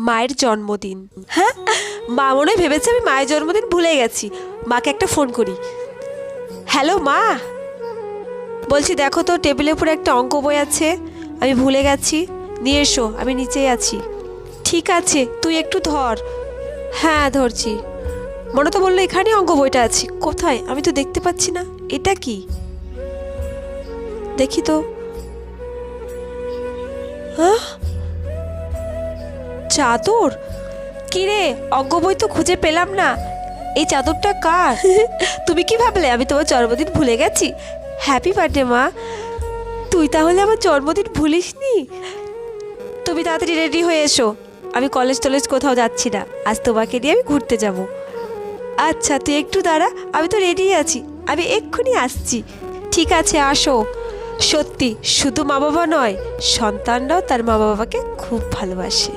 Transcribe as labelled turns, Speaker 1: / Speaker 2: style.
Speaker 1: মায়ের জন্মদিন। হ্যাঁ, মা মনে হয় ভেবেছে আমি মায়ের জন্মদিন ভুলে গেছি। মাকে একটা ফোন করি। হ্যালো মা, বলছি দেখো তো টেবিলের উপরে একটা অঙ্ক বই আছে, আমি ভুলে গেছি, নিয়ে এসো, আমি নিচেই আছি। ঠিক আছে, তুই একটু ধর। হ্যাঁ ধরছি। মনে তো বললো এখানে অঙ্ক বইটা আছে, কোথায় আমি তো দেখতে পাচ্ছি না। এটা কি, দেখি তো। হ্যাঁ, চাদর? কিরে, অঙ্ক বই তো খুঁজে পেলাম না, এই চাদরটা কার? তুমি কি ভাবলে আমি তোমার জন্মদিন ভুলে গেছি? হ্যাপি বার্থডে মা। তুই তাহলে আমার জন্মদিন ভুলিসনি? তুমি তাড়াতাড়ি রেডি হয়ে এসো, আমি কলেজ টলেজ কোথাও যাচ্ছি না, আজ তোমাকে নিয়ে আমি ঘুরতে যাব। আচ্ছা তুই একটু দাঁড়া, আমি তো রেডি আছি, আমি এক্ষুনি আসছি। ঠিক আছে আসো। সত্যি শুধু মা বাবা নয়, সন্তানরাও তার মা বাবাকে খুব ভালোবাসে।